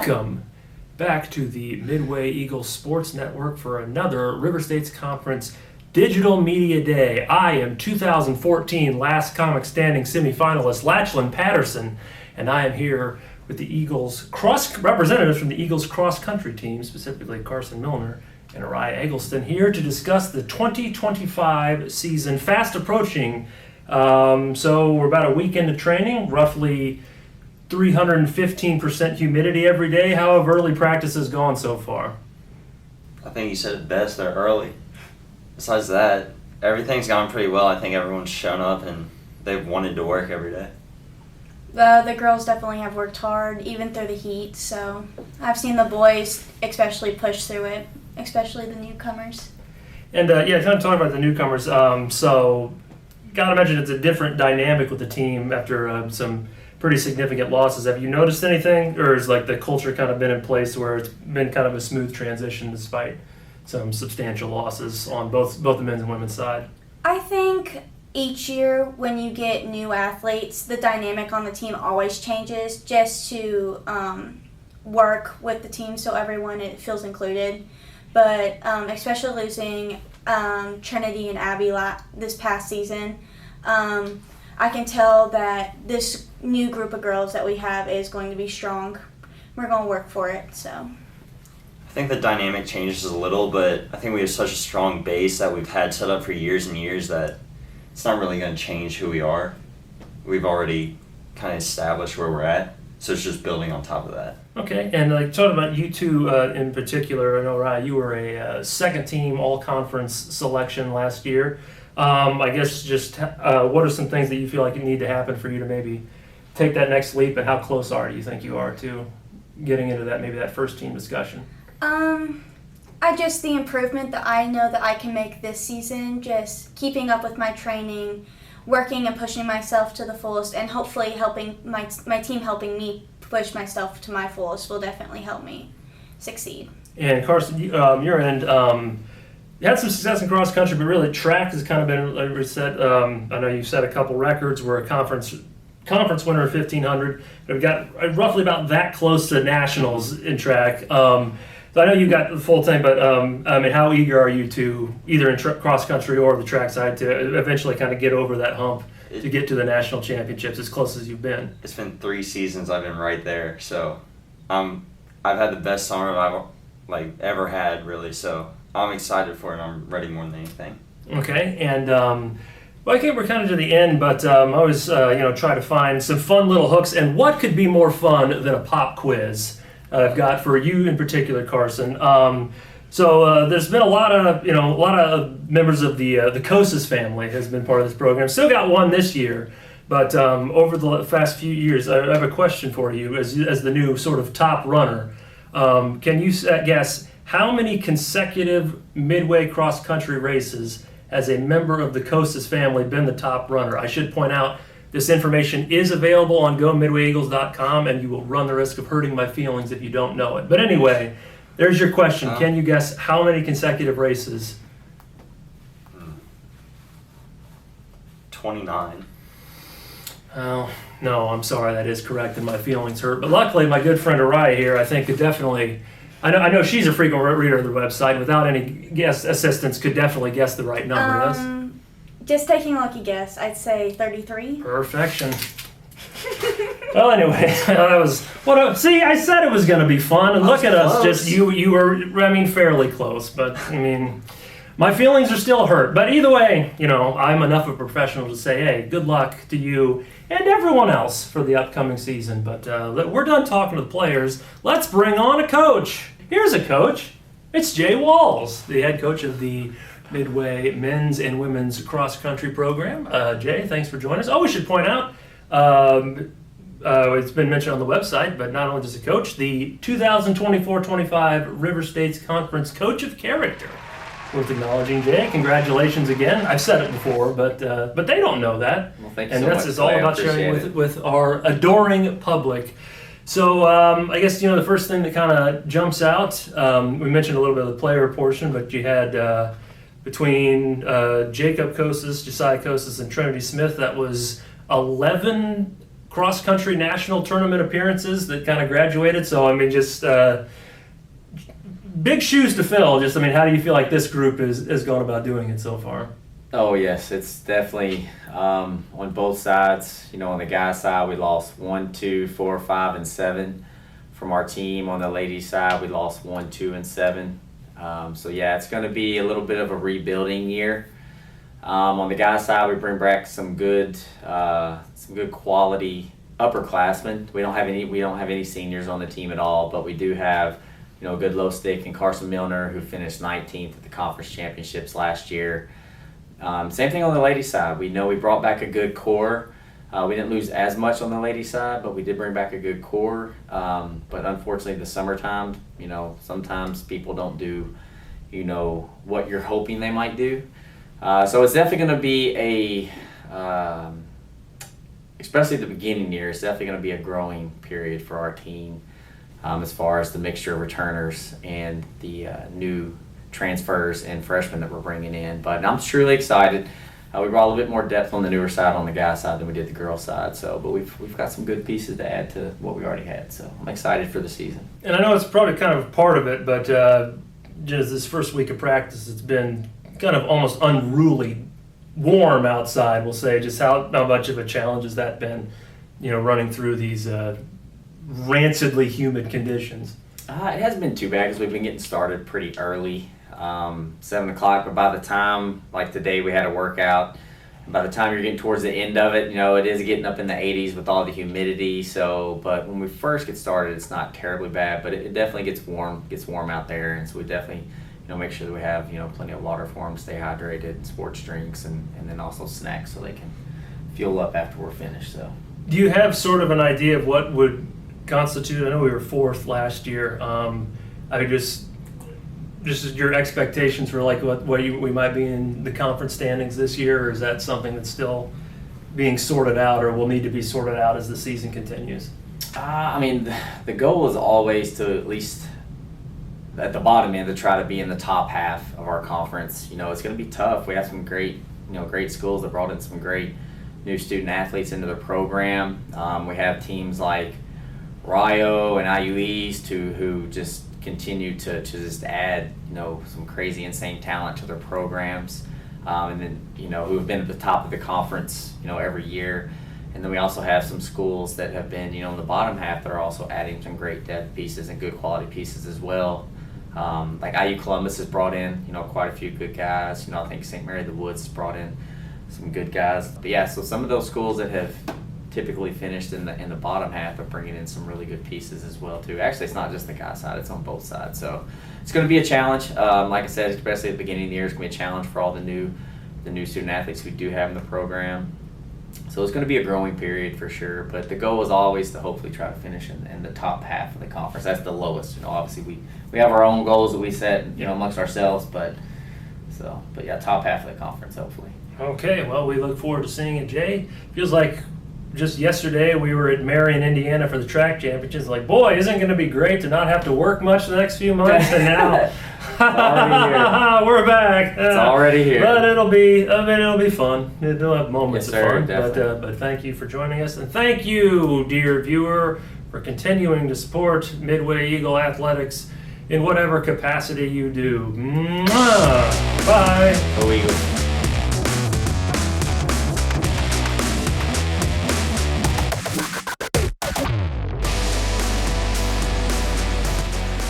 Welcome back to the Midway Eagles Sports Network for another River States Conference Digital Media Day. I am 2014 Last Comic Standing semifinalist Lachlan Patterson, and I am here with the Eagles representatives from the Eagles cross-country team, specifically Carson, Milner, and Ariah, Egleston, here to discuss the 2025 season, fast approaching. So we're about a week into training, roughly 315% humidity every day. How have early practices gone so far? I think you said it best, they're early. Besides that, everything's gone pretty well. I think everyone's shown up and they've wanted to work every day. The girls definitely have worked hard, even through the heat, so I've seen the boys especially push through it, especially the newcomers. And kind of talking about the newcomers, so gotta imagine it's a different dynamic with the team after some pretty significant losses. Have you noticed anything, or has like the culture kind of been in place where it's been kind of a smooth transition despite some substantial losses on both the men's and women's side? I think each year when you get new athletes, the dynamic on the team always changes just to work with the team so everyone feels included. But especially losing Trinity and Abby this past season, I can tell that this new group of girls that we have is going to be strong. We're going to work for it, so. I think the dynamic changes a little, but I think we have such a strong base that we've had set up for years and years that it's not really going to change who we are. We've already kind of established where we're at, so it's just building on top of that. Okay, and like talking about you two in particular, I know, Ariah, you were a second-team all-conference selection last year. I guess just what are some things that you feel like need to happen for you to maybe take that next leap, and how close do you think you are to getting into that first-team discussion? The improvement that I know that I can make this season, just keeping up with my training, working and pushing myself to the fullest, and hopefully helping my team helping me push myself to my fullest will definitely help me succeed. And Carson, your end, you had some success in cross country, but really track has kind of been like we said. I know you've set a couple records. We're a conference winner of 1,500. We've got roughly about that close to nationals in track. So I know you got the full thing, but how eager are you to either in cross country or the track side to eventually kind of get over that hump to get to the national championships as close as you've been? It's been 3 seasons I've been right there, so I've had the best summer I've ever had, really. So I'm excited for it. I'm ready more than anything. Okay, and I think we're kind of to the end, but I always try to find some fun little hooks. And what could be more fun than a pop quiz? I've got for you in particular, Carson. So there's been a lot of members of the Kosas family has been part of this program. Still got one this year, but over the past few years, I have a question for you as the new sort of top runner. Can you guess how many consecutive Midway cross-country races has a member of the Kosas family been the top runner? I should point out, this information is available on GoMidwayEagles.com, and you will run the risk of hurting my feelings if you don't know it. But anyway, there's your question. Can you guess how many consecutive races? 29. Oh, no, I'm sorry. That is correct, and my feelings hurt. But luckily, my good friend Ariah here, I think, could definitely... I know she's a frequent reader of the website. Without any guess assistance, could definitely guess the right number. Yes? Just taking a lucky guess, I'd say 33. Perfection. Well, anyway, that was see. I said it was going to be fun, and look at us. Just you were, fairly close, but my feelings are still hurt. But either way, I'm enough of a professional to say, hey, good luck to you and everyone else for the upcoming season. But we're done talking to the players. Let's bring on a coach. Here's a coach. It's Jay Walls, the head coach of the Midway men's and women's cross-country program. Jay, thanks for joining us. Oh, we should point out, it's been mentioned on the website, but not only just a coach, the 2024-25 River States Conference Coach of Character. Worth acknowledging, Jay. Congratulations again. I've said it before, but they don't know that. Well, thank you and so that's much. It's all about sharing with our adoring public. So I guess, the first thing that kind of jumps out, we mentioned a little bit of the player portion, but you had between Jacob Kosas, Josiah Kosas, and Trinity Smith, that was 11 cross-country national tournament appearances that kind of graduated. So, I mean, just big shoes to fill. Just, I mean, how do you feel like this group is going about doing it so far? Oh, yes. It's definitely on both sides. You know, on the guys' side, we lost 1, 2, 4, 5, and 7 from our team. On the ladies' side, we lost 1, 2, and 7. So, yeah, it's going to be a little bit of a rebuilding year. On the guys' side, we bring back some good quality upperclassmen. We don't have any seniors on the team at all, but we do have, you know, a good low stick in Carson Milner, who finished 19th at the conference championships last year. Same thing on the ladies' side. We know we brought back a good core. We didn't lose as much on the ladies' side, but we did bring back a good core. But unfortunately, the summertime, you know, sometimes people don't do, you know, what you're hoping they might do. So it's definitely going to be especially the beginning year, it's definitely going to be a growing period for our team as far as the mixture of returners and the new transfers and freshmen that we're bringing in. But I'm truly excited. We brought a little bit more depth on the newer side, on the guy side, than we did the girl side. So, but we've got some good pieces to add to what we already had. So I'm excited for the season. And I know it's probably kind of part of it, but just this first week of practice, it's been kind of almost unruly warm outside, we'll say. Just how much of a challenge has that been, you know, running through these rancidly humid conditions? It hasn't been too bad because we've been getting started pretty early. 7 o'clock, but by the time, like today, we had a workout. By the time you're getting towards the end of it, you know, it is getting up in the 80s with all the humidity. So, but when we first get started, it's not terribly bad, but it definitely gets warm out there. And so we definitely, you know, make sure that we have, you know, plenty of water for them, stay hydrated, sports drinks, and then also snacks so they can fuel up after we're finished. So, do you have sort of an idea of what would constitute? I know we were 4th last year. I just your expectations for like what we might be in the conference standings this year, or is that something that's still being sorted out, or will need to be sorted out as the season continues? I mean, the goal is always to at least at the bottom end to try to be in the top half of our conference. You know, it's going to be tough. We have some great schools that brought in some great new student athletes into the program. We have teams like Ariah and IU East who just continue to just add, you know, some crazy insane talent to their programs, and then, you know, who have been at the top of the conference, you know, every year. And then we also have some schools that have been, you know, in the bottom half that are also adding some great depth pieces and good quality pieces as well. Like IU Columbus has brought in, you know, quite a few good guys. You know, I think St. Mary of the Woods has brought in some good guys. But yeah, so some of those schools that have typically finished in the bottom half are bringing in some really good pieces as well too. Actually, it's not just the guy side; it's on both sides. So it's going to be a challenge. Like I said, especially at the beginning of the year, it's going to be a challenge for all the new student athletes we do have in the program. So it's going to be a growing period for sure. But the goal is always to hopefully try to finish in the top half of the conference. That's the lowest. You know, obviously we have our own goals that we set, you know, amongst ourselves. But yeah, top half of the conference hopefully. Okay, well, we look forward to seeing it, Jay. Feels like just yesterday we were at Marion, Indiana for the track championships. Like, boy, isn't it going to be great to not have to work much the next few months? And now we're back. It's already here. But it'll be fun. It'll have moments Yes, sir, of fun. But thank you for joining us. And thank you, dear viewer, for continuing to support Midway Eagle Athletics in whatever capacity you do. Mwah! Bye. Go Eagles.